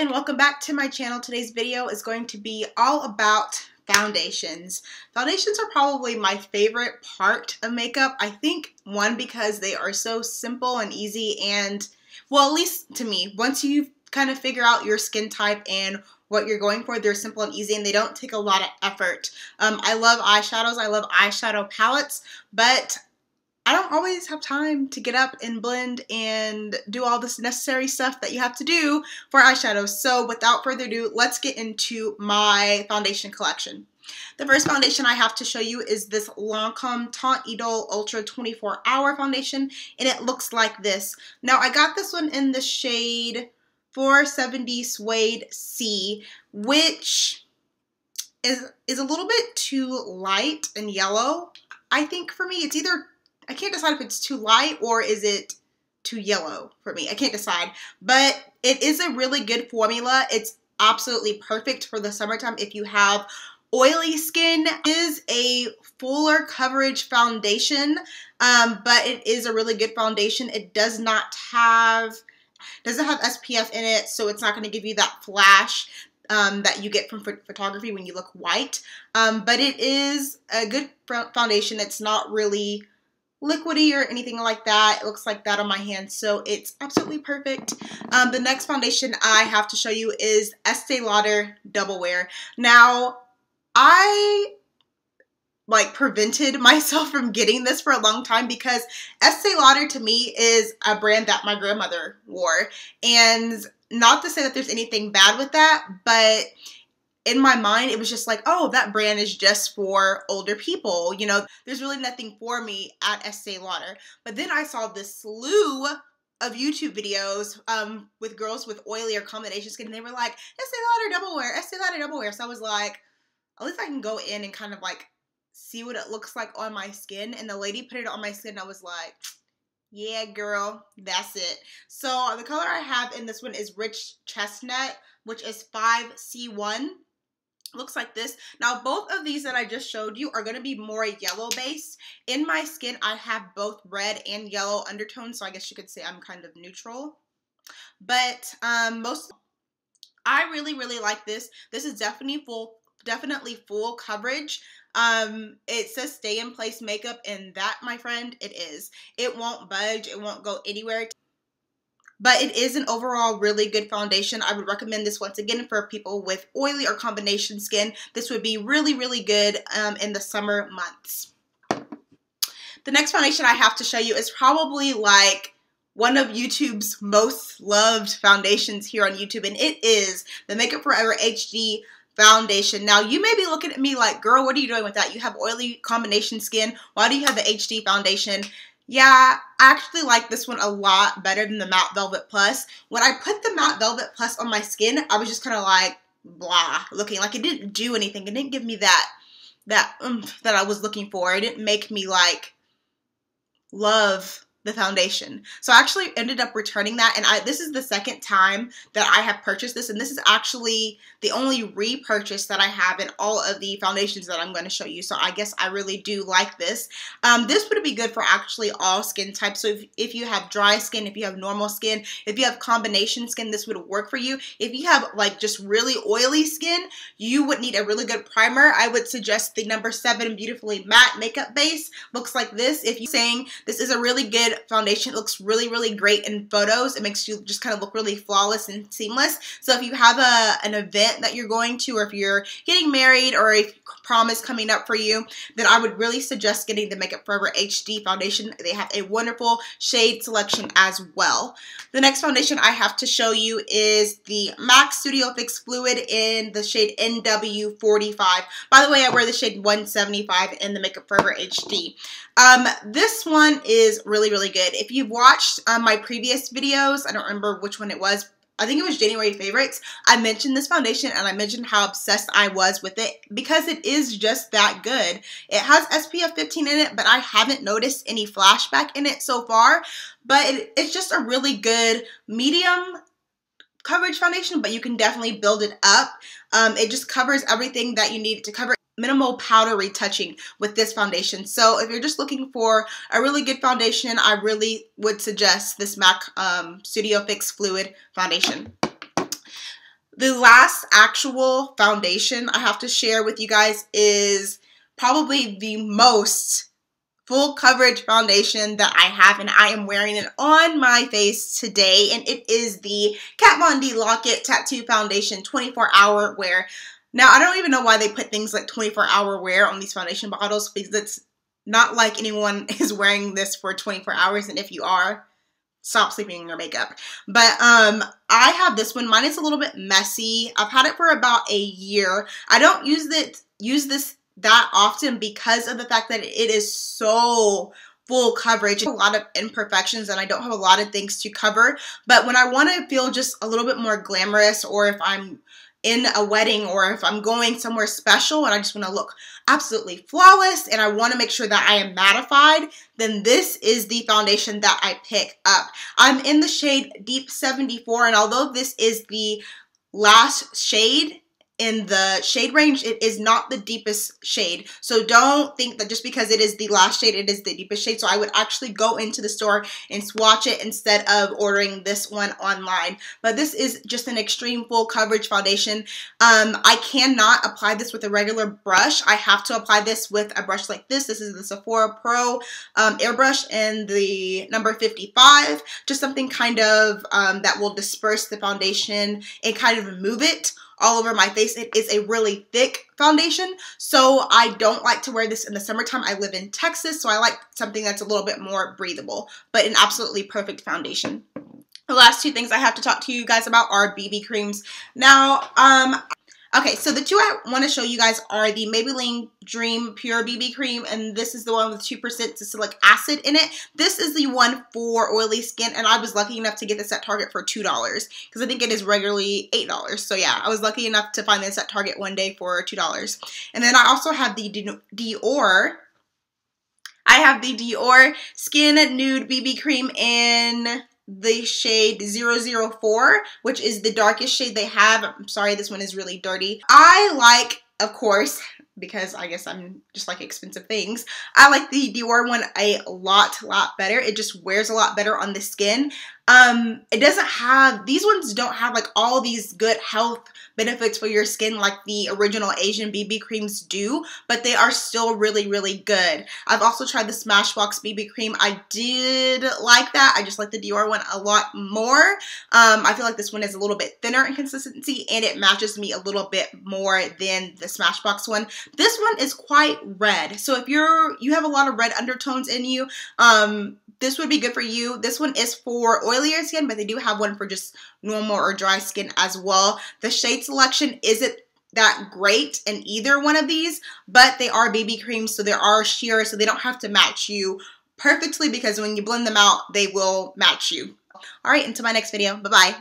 and welcome back to my channel. Today's video is going to be all about foundations. Foundations are probably my favorite part of makeup. I think, one, because they are so simple and easy and, well, at least to me, once you kind of figure out your skin type and what you're going for, they're simple and easy and they don't take a lot of effort. I love eyeshadows. I love eyeshadow palettes, but I don't always have time to get up and blend and do all this necessary stuff that you have to do for eyeshadows. So without further ado, let's get into my foundation collection. The first foundation I have to show you is this Lancome Teint Idole Ultra 24-Hour Foundation, and it looks like this. Now, I got this one in the shade 470 Suede C, which is a little bit too light and yellow. I think for me, it's either, I can't decide if it's too light or is it too yellow for me. I can't decide, but it is a really good formula. It's absolutely perfect for the summertime if you have oily skin. It is a fuller coverage foundation, but it is a really good foundation. It doesn't have SPF in it, so it's not going to give you that flash that you get from photography when you look white. But it is a good foundation. It's not really liquidy or anything like that. It looks like that on my hand, so it's absolutely perfect. The next foundation I have to show you is Estee Lauder Double Wear. Now, I prevented myself from getting this for a long time because Estee Lauder to me is a brand that my grandmother wore, and not to say that there's anything bad with that, but in my mind, it was just like, oh, that brand is just for older people. You know, there's really nothing for me at Estee Lauder. But then I saw this slew of YouTube videos with girls with oily or combination skin, and they were like, Estee Lauder Double Wear, Estee Lauder Double Wear. So I was like, at least I can go in and kind of see what it looks like on my skin. And the lady put it on my skin, and I was like, yeah, girl, that's it. So the color I have in this one is Rich Chestnut, which is 5C1. Looks like this. Now, both of these that I just showed you are going to be more yellow based. In my skin, I have both red and yellow undertones, so I guess you could say I'm kind of neutral. But I really like this. This is definitely full coverage. It says stay in place makeup, and that, my friend, it is. It won't budge. It won't go anywhere. But it is an overall really good foundation. I would recommend this once again for people with oily or combination skin. This would be really good in the summer months. The next foundation I have to show you is probably one of YouTube's most loved foundations here on YouTube, and it is the Makeup Forever HD foundation. Now, you may be looking at me like, girl, what are you doing with that? You have oily combination skin. Why do you have the HD foundation? Yeah, I actually like this one a lot better than the Matte Velvet Plus. When I put the Matte Velvet Plus on my skin, I was just kind of like, blah, looking. Like, it didn't do anything. It didn't give me that oomph that I was looking for. It didn't make me, love the foundation. So I actually ended up returning that, and this is the second time that I have purchased this, and this is actually the only repurchase that I have in all of the foundations that I'm going to show you. So I guess I really do like this. This would be good for actually all skin types. So if you have dry skin, if you have normal skin, if you have combination skin, this would work for you. If you have just really oily skin, you would need a really good primer. I would suggest the number 7 Beautifully Matte Makeup Base. Looks like this. If you're saying this is a really good foundation, it looks really great in photos. It makes you just kind of look really flawless and seamless. So if you have an event that you're going to, or if you're getting married, or if prom is coming up for you, then I would really suggest getting the Makeup Forever HD foundation. They have a wonderful shade selection as well. The next foundation I have to show you is the MAC Studio Fix Fluid in the shade NW45. By the way, I wear the shade 175 in the Makeup Forever HD. This one is really good. If you've watched my previous videos, I don't remember which one it was, I think it was January favorites, I mentioned this foundation and I mentioned how obsessed I was with it because it is just that good. It has SPF 15 in it, but I haven't noticed any flashback in it so far. But it's just a really good medium coverage foundation, but you can definitely build it up. It just covers everything that you need it to cover. Minimal powder retouching with this foundation. So if you're just looking for a really good foundation, I really would suggest this MAC Studio Fix Fluid foundation. The last actual foundation I have to share with you guys is probably the most full coverage foundation that I have, and I am wearing it on my face today, and it is the Kat Von D Lock-It Tattoo Foundation 24-hour wear. Now, I don't even know why they put things like 24-hour wear on these foundation bottles, because it's not like anyone is wearing this for 24 hours, and if you are, stop sleeping in your makeup. But I have this one. Mine is a little bit messy. I've had it for about a year. I don't use this that often because of the fact that it is so full coverage. A lot of imperfections and I don't have a lot of things to cover. But when I want to feel just a little bit more glamorous, or if I'm in a wedding, or if I'm going somewhere special and I just want to look absolutely flawless and I want to make sure that I am mattified, then this is the foundation that I pick up. I'm in the shade Deep 74, and although this is the last shade in the shade range, it is not the deepest shade. So don't think that just because it is the last shade, it is the deepest shade. So I would actually go into the store and swatch it instead of ordering this one online. But this is just an extreme full coverage foundation. I cannot apply this with a regular brush. I have to apply this with a brush like this. This is the Sephora Pro airbrush in the number 55. Just something kind of that will disperse the foundation and kind of move it all over my face. It is a really thick foundation, so I don't like to wear this in the summertime. I live in Texas, so I like something that's a little bit more breathable, but an absolutely perfect foundation. The last two things I have to talk to you guys about are BB creams. Now, okay, so the two I want to show you guys are the Maybelline Dream Pure BB Cream, and this is the one with 2% salicylic acid in it. This is the one for oily skin, and I was lucky enough to get this at Target for $2 because I think it is regularly $8. So yeah, I was lucky enough to find this at Target one day for $2. And then I also have the Dior. I have the Dior Skin Nude BB Cream in the shade 004, which is the darkest shade they have. I'm sorry, this one is really dirty. I like, of course, because I guess I'm just like expensive things, I like the Dior one a lot better. It just wears a lot better on the skin. It doesn't have, these ones don't have like all these good health benefits for your skin like the original Asian BB creams do, but they are still really good. I've also tried the Smashbox BB cream. I did like that. I just like the Dior one a lot more. I feel like this one is a little bit thinner in consistency and it matches me a little bit more than the Smashbox one. This one is quite red, so if you have a lot of red undertones in you, this would be good for you. This one is for oilier skin, but they do have one for just normal or dry skin as well. The shade selection isn't that great in either one of these, but they are BB creams, so they are sheer, so they don't have to match you perfectly because when you blend them out, they will match you. All right, until my next video. Bye-bye.